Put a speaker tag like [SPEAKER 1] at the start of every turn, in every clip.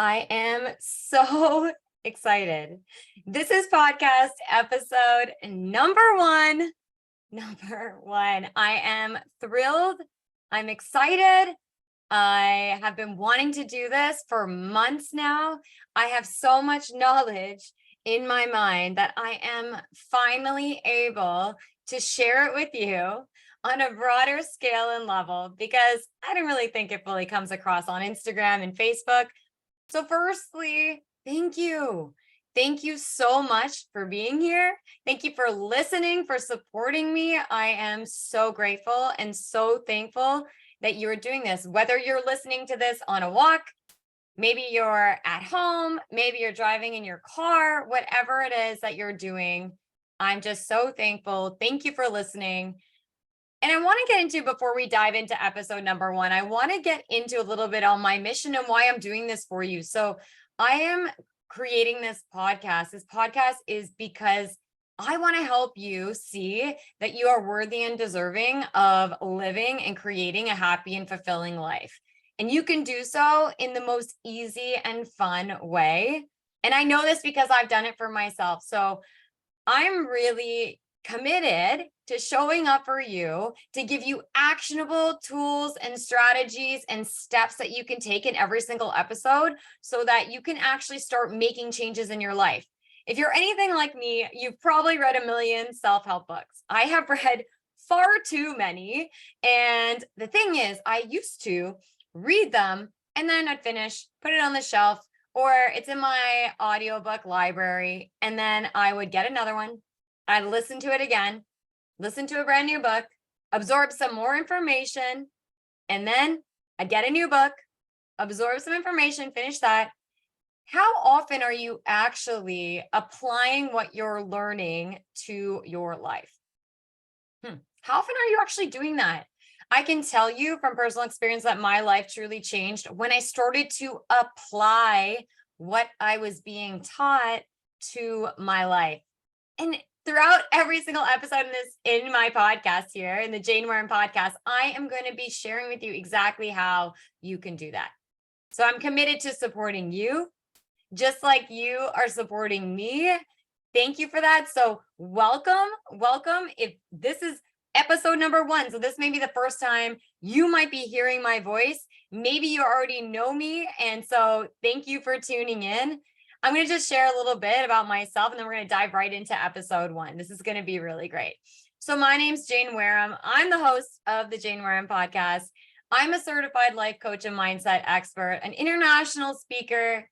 [SPEAKER 1] I am so excited. This is podcast episode number one. I am thrilled. I'm excited. I have been wanting to do this for months now. I have so much knowledge in my mind that I am finally able to share it with you on a broader scale and level because I don't really think it fully comes across on Instagram and Facebook. So firstly, thank you. Thank you so much for being here. Thank you for listening, for supporting me. I am so grateful and so thankful that you are doing this. Whether you're listening to this on a walk, maybe you're at home, maybe you're driving in your car, whatever it is that you're doing, I'm just so thankful. Thank you for listening. And I want to get into, before we dive into episode number one, I want to get into a little bit on my mission and why I'm doing this for you. So I am creating this podcast. This podcast is because I want to help you see that you are worthy and deserving of living and creating a happy and fulfilling life. And you can do so in the most easy and fun way. And I know this because I've done it for myself. So I'm really committed to showing up for you to give you actionable tools and strategies and steps that you can take in every single episode so that you can actually start making changes in your life. If you're anything like me, you've probably read a million self-help books. I have read far too many. And the thing is, I used to read them and then I'd finish, put it on the shelf, or it's in my audiobook library. And then I would get another one. I'd listen to it again, listen to a brand new book, absorb some more information, and then I'd get a new book, absorb some information, finish that. How often are you actually applying what you're learning to your life? How often are you actually doing that? I can tell you from personal experience that my life truly changed when I started to apply what I was being taught to my life. And throughout every single episode in my podcast here, in the Jane Wareham Podcast, I am going to be sharing with you exactly how you can do that. So I'm committed to supporting you, just like you are supporting me. Thank you for that. So welcome. If this is episode number one, so this may be the first time you might be hearing my voice. Maybe you already know me. And so thank you for tuning in. I'm going to just share a little bit about myself, and then we're going to dive right into episode one. This is going to be really great. So my name's Jane Wareham. I'm the host of the Jane Wareham Podcast. I'm a certified life coach and mindset expert, an international speaker,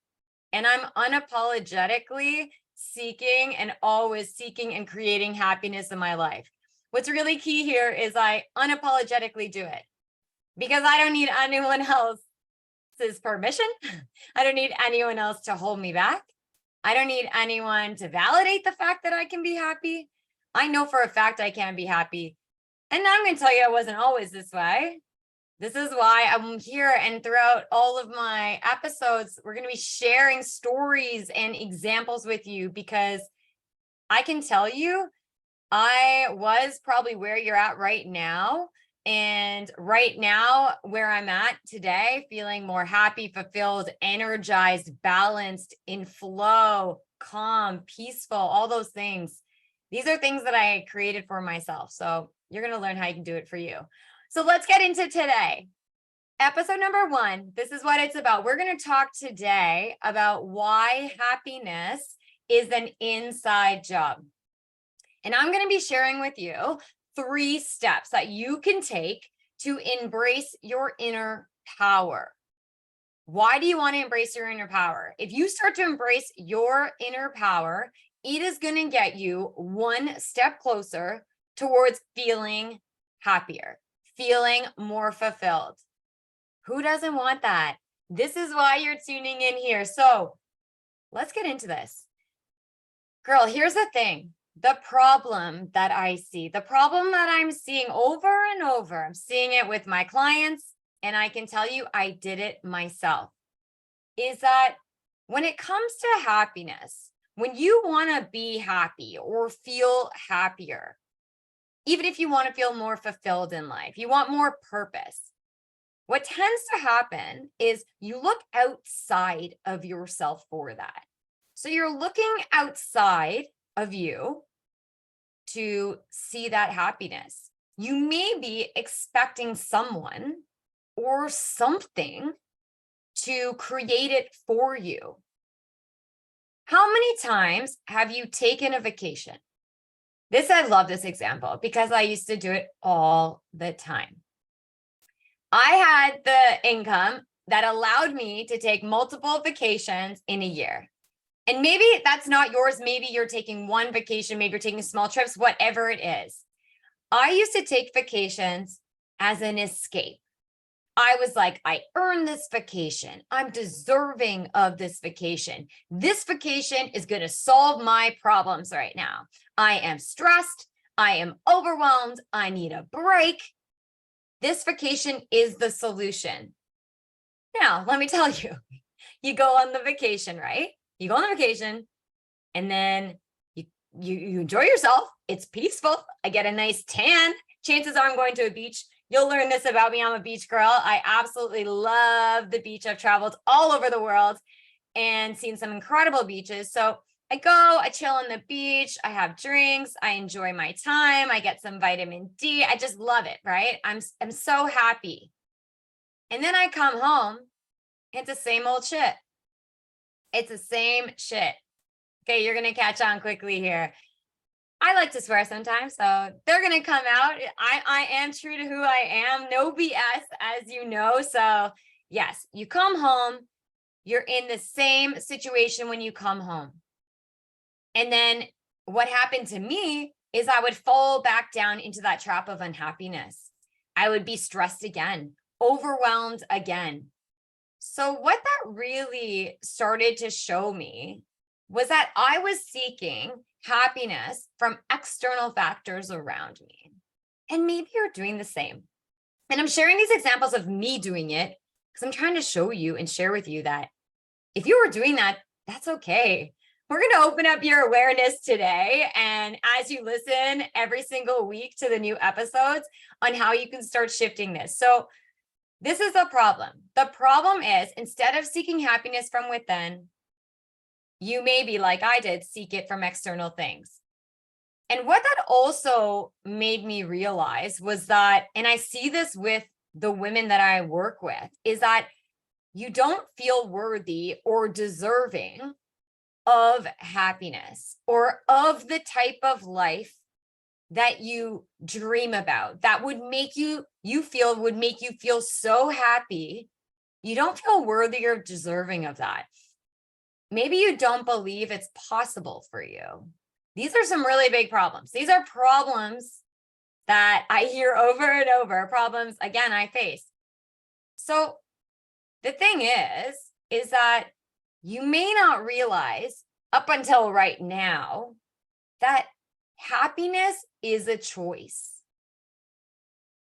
[SPEAKER 1] and I'm unapologetically seeking and creating happiness in my life. What's really key here is I unapologetically do it because I don't need anyone else's permission. I don't need anyone else to hold me back. I don't need anyone to validate the fact that I can be happy. I know for a fact I can be happy. And I'm going to tell you, I wasn't always this way. This is why I'm here. And throughout all of my episodes, we're going to be sharing stories and examples with you because I can tell you, I was probably where you're at right now. And right now, where I'm at today, feeling more happy, fulfilled, energized, balanced, in flow, calm, peaceful, all those things. These are things that I created for myself. So you're going to learn how you can do it for you. So let's get into today. Episode number one, this is what it's about. We're going to talk today about why happiness is an inside job. And I'm going to be sharing with you 3 steps that you can take to embrace your inner power. Why do you want to embrace your inner power? If you start to embrace your inner power, it is going to get you one step closer towards feeling happier, feeling more fulfilled. Who doesn't want that? This is why you're tuning in here. So let's get into this. Girl, here's the thing. The problem that I see, the problem that I'm seeing over and over, I'm seeing it with my clients, and I can tell you I did it myself, is that when it comes to happiness, when you want to be happy or feel happier, even if you want to feel more fulfilled in life, you want more purpose, what tends to happen is you look outside of yourself for that. So you're looking outside of you to see that happiness. You may be expecting someone or something to create it for you. How many times have you taken a vacation? I love this example because I used to do it all the time. I had the income that allowed me to take multiple vacations in a year. And maybe that's not yours. Maybe you're taking one vacation, maybe you're taking small trips, whatever it is. I used to take vacations as an escape. I was like, I earned this vacation. I'm deserving of this vacation. This vacation is going to solve my problems right now. I am stressed. I am overwhelmed. I need a break. This vacation is the solution. Now, let me tell you, you go on the vacation, right? You go on the vacation and then you enjoy yourself. It's peaceful. I get a nice tan. Chances are I'm going to a beach. You'll learn this about me. I'm a beach girl. I absolutely love the beach. I've traveled all over the world and seen some incredible beaches. So I go, I chill on the beach. I have drinks. I enjoy my time. I get some vitamin D. I just love it, right? I'm so happy. And then I come home. It's the same old shit. It's the same shit. Okay, you're going to catch on quickly here. I like to swear sometimes, so they're going to come out. I am true to who I am. No BS, as you know. So yes, you come home, you're in the same situation when you come home. And then what happened to me is I would fall back down into that trap of unhappiness. I would be stressed again, overwhelmed again. So what that really started to show me was that I was seeking happiness from external factors around me. And maybe you're doing the same. And I'm sharing these examples of me doing it because I'm trying to show you and share with you that if you were doing that, that's okay. We're going to open up your awareness today. And as you listen every single week to the new episodes on how you can start shifting this. So this is the problem. The problem is instead of seeking happiness from within, you may be like I did, seek it from external things. And what that also made me realize was that, and I see this with the women that I work with, is that you don't feel worthy or deserving of happiness or of the type of life that you dream about that would make you feel so happy. You don't feel worthy or deserving of that. Maybe you don't believe it's possible for you. These are some really big problems. These are problems that I hear over and over, problems, again, I face. So the thing is that you may not realize up until right now that happiness is a choice.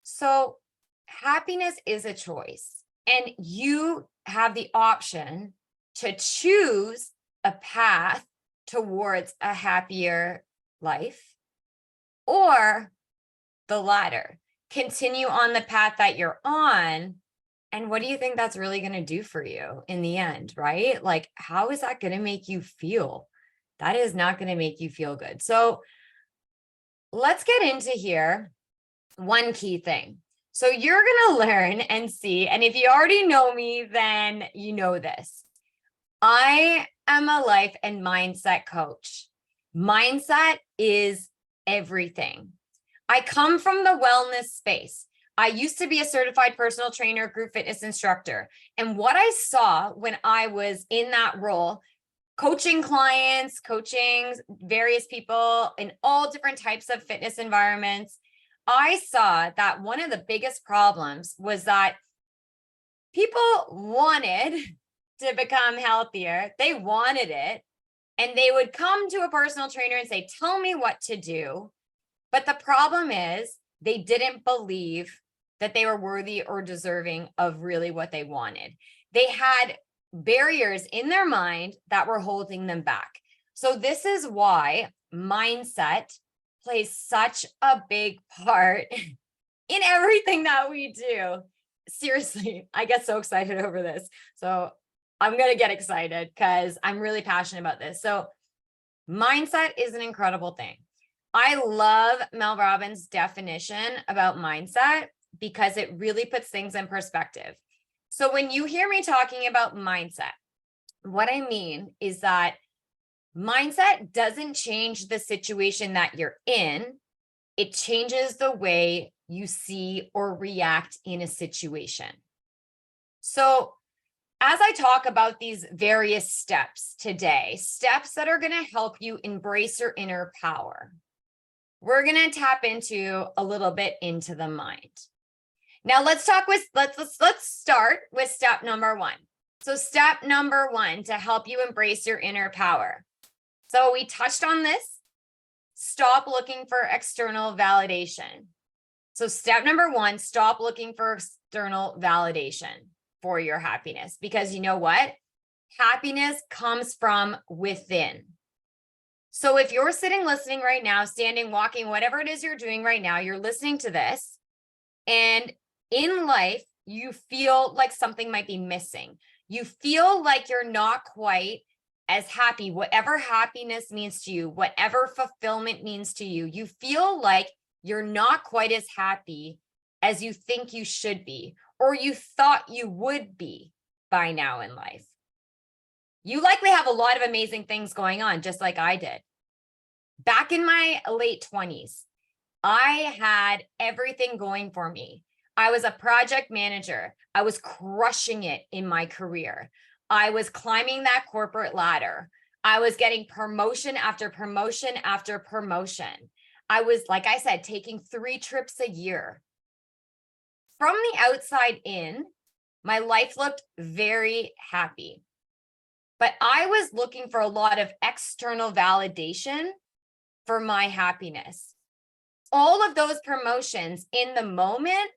[SPEAKER 1] So happiness is a choice, and you have the option to choose a path towards a happier life, or the latter, continue on the path that you're on. And what do you think that's really going to do for you in the end, right? Like, how is that going to make you feel? That is not going to make you feel good. So let's get into here one key thing. So you're going to learn and see, and if you already know me, then you know this. I am a life and mindset coach. Mindset is everything. I come from the wellness space. I used to be a certified personal trainer, group fitness instructor. And what I saw when I was in that role, coaching clients, coaching various people in all different types of fitness environments, I saw that one of the biggest problems was that people wanted to become healthier. They wanted it. And they would come to a personal trainer and say, tell me what to do. But the problem is they didn't believe that they were worthy or deserving of really what they wanted. They had barriers in their mind that were holding them back. So this is why mindset plays such a big part in everything that we do. seriously, I get so excited over this. So I'm going to get excited because I'm really passionate about this. So mindset is an incredible thing. I love Mel Robbins' definition about mindset because it really puts things in perspective. So when you hear me talking about mindset, what I mean is that mindset doesn't change the situation that you're in. It changes the way you see or react in a situation. So as I talk about these various steps today, steps that are going to help you embrace your inner power, we're going to tap into a little bit into the mind. Now let's start with step number 1. So step number 1 to help you embrace your inner power. So we touched on this. Stop looking for external validation. So step number 1, stop looking for external validation for your happiness, because you know what? Happiness comes from within. So if you're sitting, listening right now, standing, walking, whatever it is you're doing right now, you're listening to this, and in life, you feel like something might be missing. You feel like you're not quite as happy, whatever happiness means to you, whatever fulfillment means to you, you feel like you're not quite as happy as you think you should be, or you thought you would be by now in life. You likely have a lot of amazing things going on, just like I did. Back in my late 20s, I had everything going for me. I was a project manager. I was crushing it in my career. I was climbing that corporate ladder. I was getting promotion after promotion after promotion. I was, like I said, taking 3 trips a year. From the outside in, my life looked very happy. But I was looking for a lot of external validation for my happiness. All of those promotions in the moment,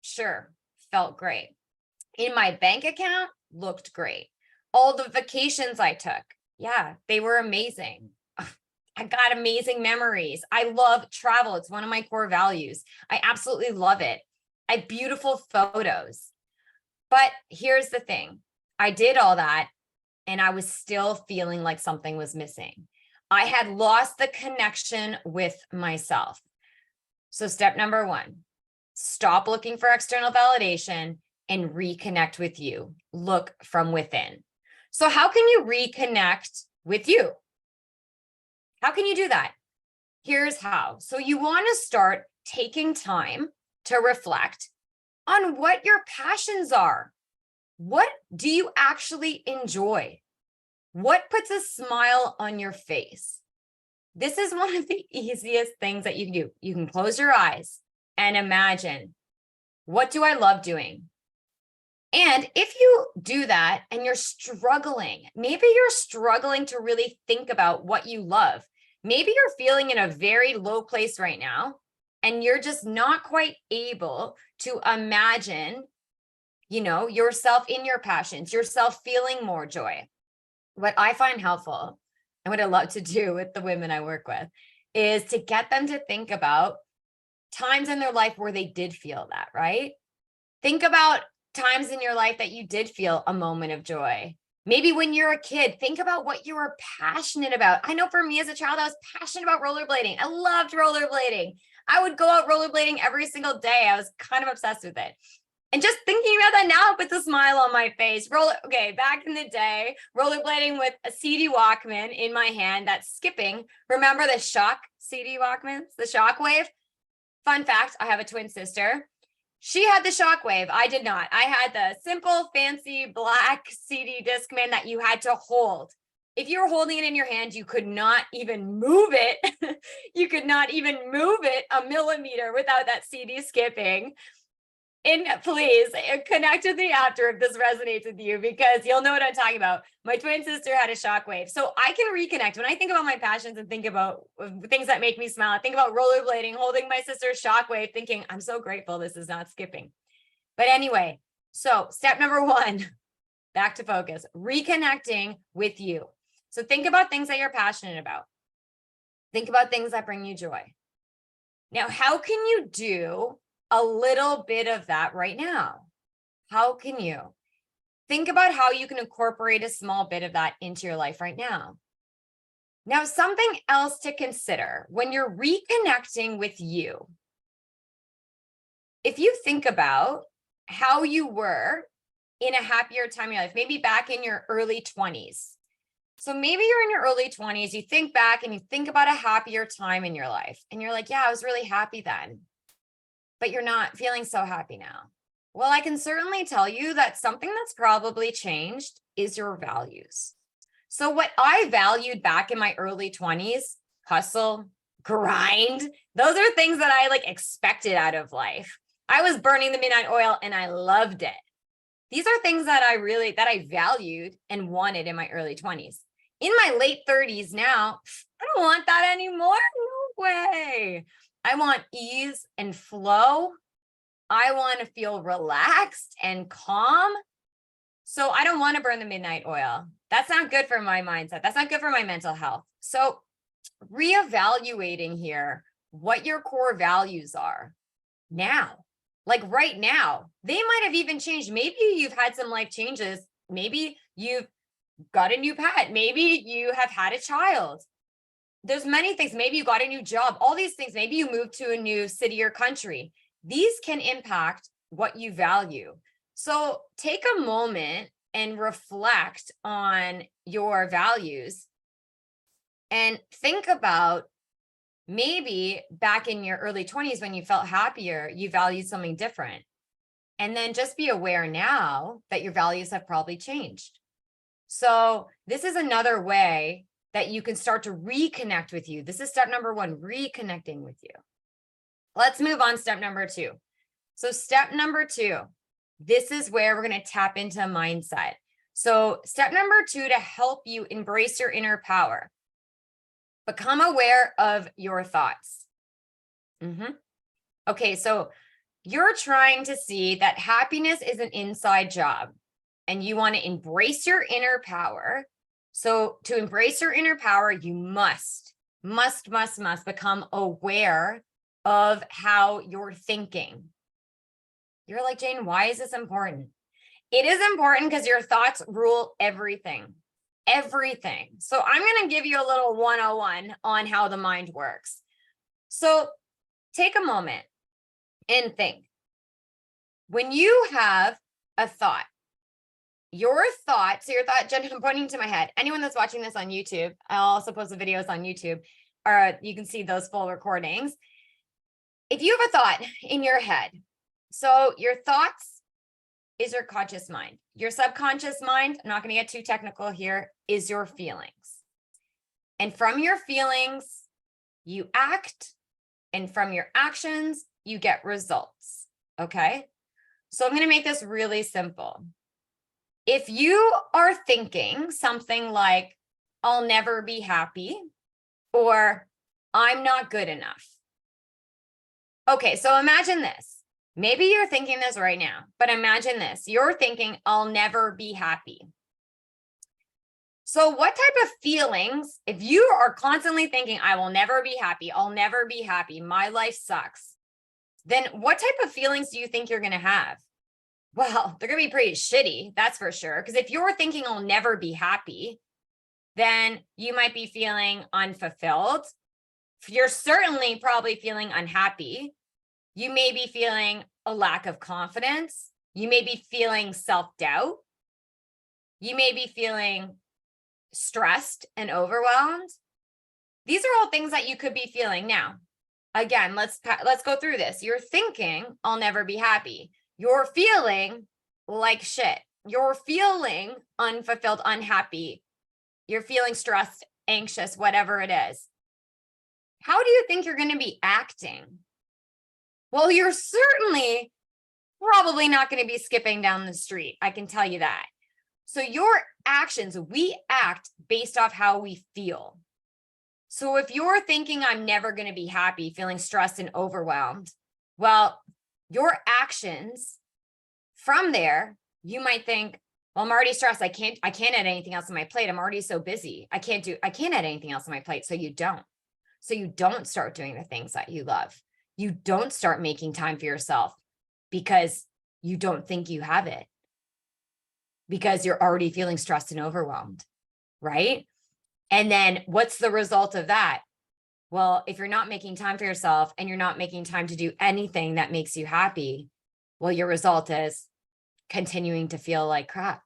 [SPEAKER 1] sure, felt great. In my bank account, looked great. All the vacations I took, yeah, they were amazing. I got amazing memories. I love travel. It's one of my core values. I absolutely love it. I have beautiful photos. But here's the thing. I did all that and I was still feeling like something was missing. I had lost the connection with myself. So step number 1, stop looking for external validation and reconnect with you. Look from within. So how can you reconnect with you? How can you do that? Here's how. So you want to start taking time to reflect on what your passions are. What do you actually enjoy? What puts a smile on your face? This is one of the easiest things that you can do. You can close your eyes and imagine, what do I love doing? And if you do that and you're struggling, maybe you're struggling to really think about what you love. Maybe you're feeling in a very low place right now, and you're just not quite able to imagine, yourself in your passions, yourself feeling more joy. What I find helpful and what I love to do with the women I work with is to get them to think about times in their life where they did feel that, right? Think about times in your life that you did feel a moment of joy. Maybe when you're a kid, think about what you were passionate about. I know for me as a child, I was passionate about rollerblading. I loved rollerblading. I would go out rollerblading every single day. I was kind of obsessed with it. And just thinking about that now puts a smile on my face. Back in the day, rollerblading with a CD Walkman in my hand that's skipping. Remember the Shock CD Walkmans, the Shockwave? Fun fact, I have a twin sister. She had the Shockwave. I did not. I had the simple, fancy black CD Discman that you had to hold. If you were holding it in your hand, you could not even move it. You could not even move it a millimeter without that CD skipping. And please connect with me after if this resonates with you, because you'll know what I'm talking about. My twin sister had a Shockwave. So I can reconnect. When I think about my passions and think about things that make me smile, I think about rollerblading, holding my sister's Shockwave, thinking, I'm so grateful this is not skipping. But anyway, so step number 1, back to focus, reconnecting with you. So think about things that you're passionate about. Think about things that bring you joy. Now, how can you do a little bit of that right now? How can you think about how you can incorporate a small bit of that into your life right now? Now, something else to consider when you're reconnecting with you. If you think about how you were in a happier time in your life, maybe back in your early 20s. So maybe you're in your early 20s, you think back and you think about a happier time in your life, and you're like, yeah, I was really happy then, but you're not feeling so happy now. Well, I can certainly tell you that something that's probably changed is your values. So what I valued back in my early 20s, hustle, grind, those are things that I expected out of life. I was burning the midnight oil and I loved it. These are things that I valued and wanted in my early 20s. In my late 30s now, I don't want that anymore. No way. I want ease and flow. I want to feel relaxed and calm. So I don't want to burn the midnight oil. That's not good for my mindset. That's not good for my mental health. So reevaluating here what your core values are now, right now. They might have even changed. Maybe you've had some life changes. Maybe you've got a new pet. Maybe you have had a child. There's many things. Maybe you got a new job, all these things. Maybe you moved to a new city or country. These can impact what you value. So take a moment and reflect on your values and think about maybe back in your early 20s when you felt happier, you valued something different. And then just be aware now that your values have probably changed. So this is another way that you can start to reconnect with you. This is step number 1, reconnecting with you. Let's move on. Step number 2. So step number 2, this is where we're going to tap into mindset. So step number 2, to help you embrace your inner power, become aware of your thoughts. Okay, so you're trying to see that happiness is an inside job and you want to embrace your inner power. So to embrace your inner power, you must become aware of how you're thinking. You're like, Jane, why is this important? It is important because your thoughts rule everything. So I'm going to give you a little 101 on how the mind works. So take a moment and think. When you have a thought, Jen, I'm pointing to my head. Anyone that's watching this on YouTube, I'll also post the videos on YouTube, or you can see those full recordings. If you have a thought in your head, so your thoughts is your conscious mind. Your subconscious mind, I'm not going to get too technical here, is your feelings. And from your feelings, you act, and from your actions, you get results. Okay? So I'm going to make this really simple. If you are thinking something like, I'll never be happy, or I'm not good enough. Okay, so imagine this. Maybe you're thinking this right now, but imagine this. You're thinking, I'll never be happy. So what type of feelings, if you are constantly thinking, I will never be happy, I'll never be happy, my life sucks, then what type of feelings do you think you're going to have? Well, they're going to be pretty shitty, that's for sure. Because if you're thinking I'll never be happy, then you might be feeling unfulfilled. You're certainly probably feeling unhappy. You may be feeling a lack of confidence. You may be feeling self-doubt. You may be feeling stressed and overwhelmed. These are all things that you could be feeling. Now, again, let's go through this. You're thinking, I'll never be happy. You're feeling like shit. You're feeling unfulfilled, unhappy. You're feeling stressed, anxious, whatever it is. How do you think you're going to be acting? Well, you're certainly probably not going to be skipping down the street. I can tell you that. So your actions, we act based off how we feel. So if you're thinking I'm never going to be happy, feeling stressed and overwhelmed, well, your actions from there, you might think, well, I'm already stressed. I can't add anything else on my plate. I'm already so busy. I can't add anything else on my plate. So you don't start doing the things that you love. You don't start making time for yourself because you don't think you have it because you're already feeling stressed and overwhelmed, right? And then what's the result of that? Well, if you're not making time for yourself and you're not making time to do anything that makes you happy, well, your result is continuing to feel like crap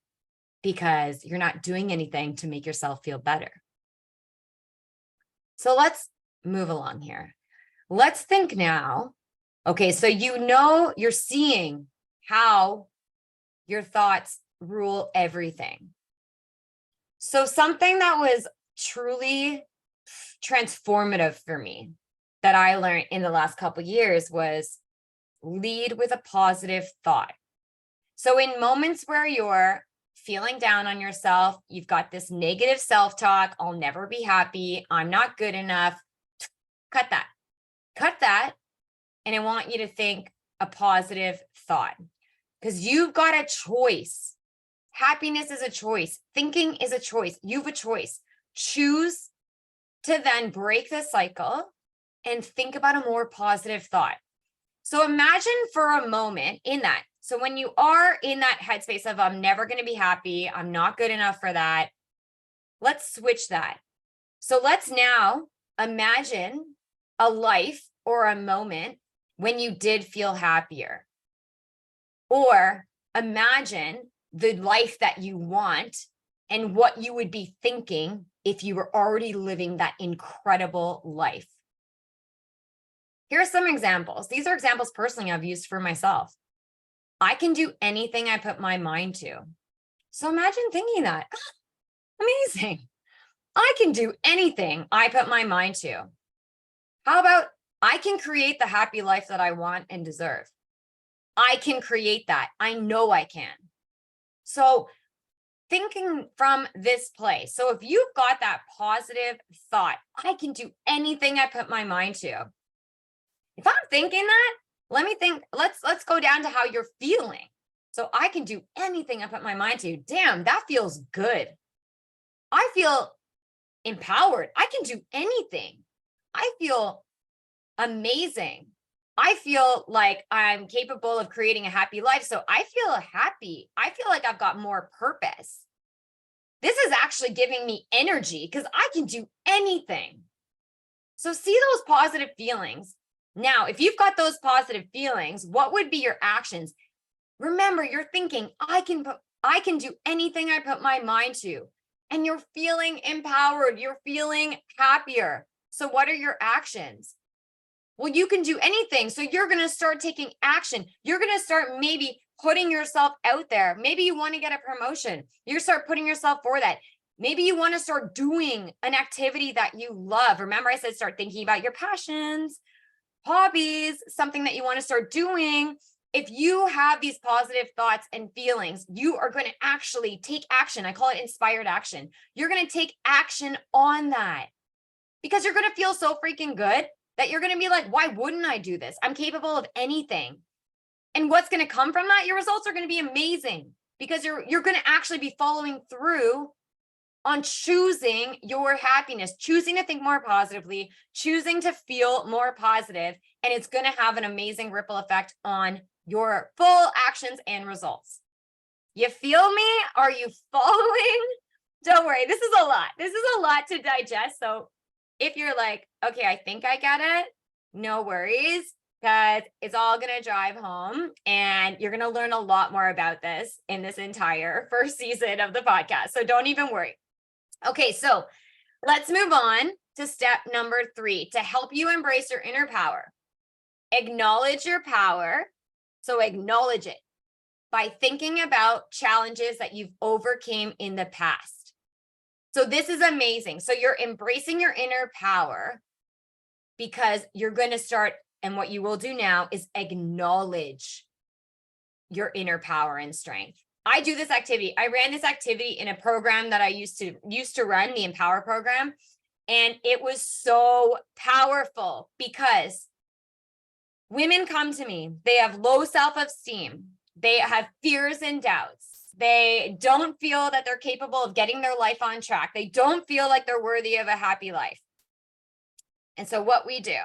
[SPEAKER 1] because you're not doing anything to make yourself feel better. So let's move along here. Let's think now. Okay, so you're seeing how your thoughts rule everything. So something that was truly transformative for me that I learned in the last couple of years was lead with a positive thought. So in moments where you're feeling down on yourself, you've got this negative self-talk, I'll never be happy, I'm not good enough, cut that. And I want you to think a positive thought because you've got a choice. Happiness is a choice. Thinking is a choice. You have a choice. Choose to then break the cycle and think about a more positive thought. So imagine for a moment in that. So when you are in that headspace of, I'm never going to be happy, I'm not good enough for that, let's switch that. So let's now imagine a life or a moment when you did feel happier. Or imagine the life that you want and what you would be thinking if you were already living that incredible life. Here are some examples. These are examples personally I've used for myself. I can do anything I put my mind to. So imagine thinking that. Amazing. I can do anything I put my mind to. How about I can create the happy life that I want and deserve? I can create that. I know I can. So thinking from this place. So if you've got that positive thought, I can do anything I put my mind to. If I'm thinking that, let me think, let's go down to how you're feeling. So I can do anything I put my mind to. Damn, that feels good. I feel empowered. I can do anything. I feel amazing. I feel like I'm capable of creating a happy life. So I feel happy. I feel like I've got more purpose. This is actually giving me energy because I can do anything. So see those positive feelings. Now, if you've got those positive feelings, what would be your actions? Remember, you're thinking, I can do anything I put my mind to. And you're feeling empowered. You're feeling happier. So what are your actions? Well, you can do anything. So you're going to start taking action. You're going to start maybe putting yourself out there. Maybe you want to get a promotion. You start putting yourself for that. Maybe you want to start doing an activity that you love. Remember, I said start thinking about your passions, hobbies, something that you want to start doing. If you have these positive thoughts and feelings, you are going to actually take action. I call it inspired action. You're going to take action on that because you're going to feel so freaking good that you're going to be like, why wouldn't I do this? I'm capable of anything. And what's going to come from that? Your results are going to be amazing because you're going to actually be following through on choosing your happiness, choosing to think more positively, choosing to feel more positive, and it's going to have an amazing ripple effect on your full actions and results. You feel me? Are you following? Don't worry, this is a lot. This is a lot to digest. So if you're like, okay, I think I get it, no worries, because it's all going to drive home and you're going to learn a lot more about this in this entire first season of the podcast. So don't even worry. Okay, so let's move on to step number 3 to help you embrace your inner power. Acknowledge your power. So acknowledge it by thinking about challenges that you've overcame in the past. So this is amazing. So you're embracing your inner power because you're going to start, and what you will do now is acknowledge your inner power and strength. I do this activity. I ran this activity in a program that I used to run, the Empower program. And it was so powerful because women come to me. They have low self-esteem. They have fears and doubts. They don't feel that they're capable of getting their life on track. They don't feel like they're worthy of a happy life. And so what we do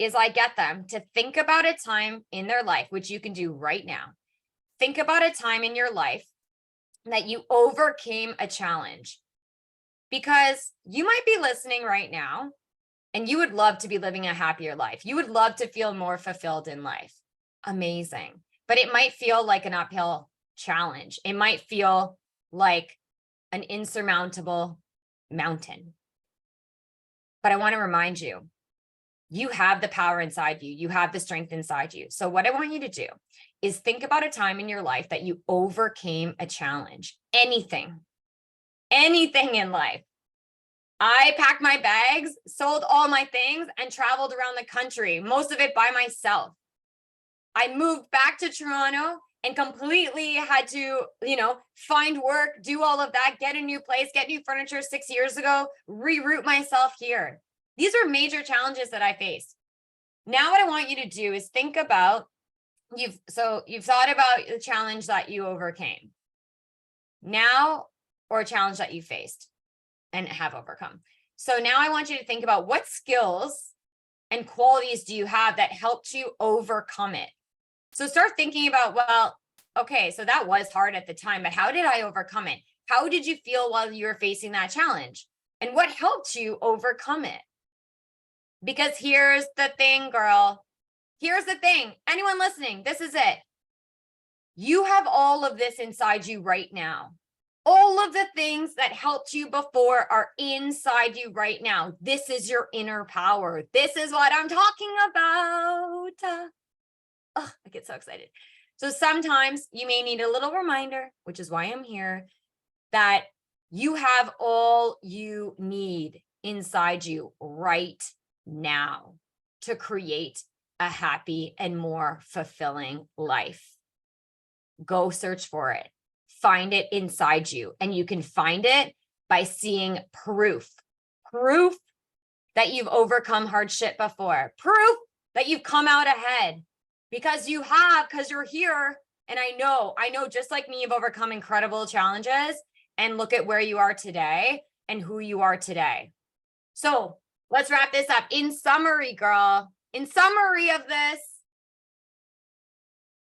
[SPEAKER 1] is I get them to think about a time in their life, which you can do right now. think about a time in your life that you overcame a challenge, because you might be listening right now and you would love to be living a happier life. You would love to feel more fulfilled in life. Amazing. But it might feel like an uphill challenge. It might feel like an insurmountable mountain. But I want to remind you, you have the power inside you. You have the strength inside you. So what I want you to do is think about a time in your life that you overcame a challenge. Anything in life. I packed my bags, sold all my things, and traveled around the country, most of it by myself. I moved back to Toronto and completely had to, find work, do all of that, get a new place, get new furniture 6 years ago, reroute myself here. These are major challenges that I faced. Now what I want you to do is think about, you've thought about the challenge that you overcame now, or a challenge that you faced and have overcome. So now I want you to think about, what skills and qualities do you have that helped you overcome it? So start thinking about, well, okay, so that was hard at the time, but how did I overcome it? How did you feel while you were facing that challenge? And what helped you overcome it? Because here's the thing, girl. Here's the thing. Anyone listening, this is it. You have all of this inside you right now. All of the things that helped you before are inside you right now. This is your inner power. This is what I'm talking about. Oh, I get so excited. So sometimes you may need a little reminder, which is why I'm here, that you have all you need inside you right now to create a happy and more fulfilling life. Go search for it. Find it inside you. And you can find it by seeing proof that you've overcome hardship before, proof that you've come out ahead, because you're here. And I know, just like me, you've overcome incredible challenges, and look at where you are today and who you are today. So let's wrap this up. In summary, girl, in summary of this,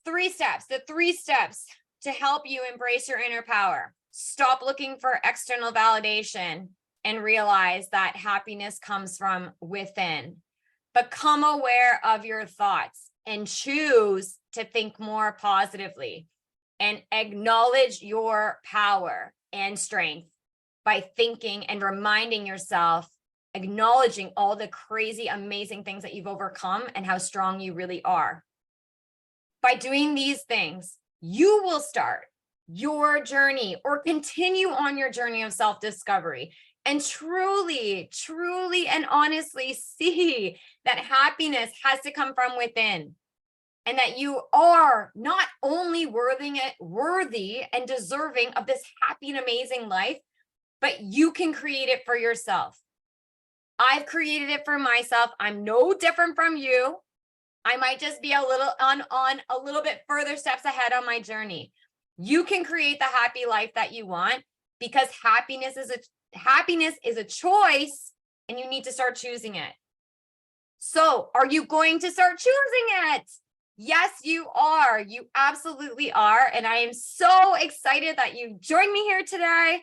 [SPEAKER 1] the 3 steps to help you embrace your inner power. Stop looking for external validation and realize that happiness comes from within. Become aware of your thoughts and choose to think more positively, and acknowledge your power and strength by thinking and reminding yourself, acknowledging all the crazy, amazing things that you've overcome and how strong you really are. By doing these things, you will start your journey or continue on your journey of self-discovery and truly and honestly see that happiness has to come from within, and that you are not only worthy and deserving of this happy and amazing life, but you can create it for yourself. I've created it for myself. I'm no different from you. I might just be a little on a little bit further steps ahead on my journey. You can create the happy life that you want, because happiness is a choice, and you need to start choosing it. So, are you going to start choosing it? Yes, you are. You absolutely are. And I am so excited that you joined me here today.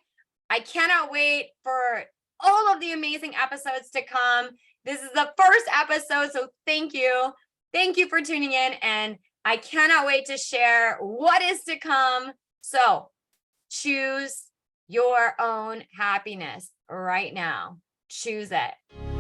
[SPEAKER 1] I cannot wait for all of the amazing episodes to come. This is the first episode, so thank you. Thank you for tuning in, and I cannot wait to share what is to come. So choose your own happiness right now. Choose it.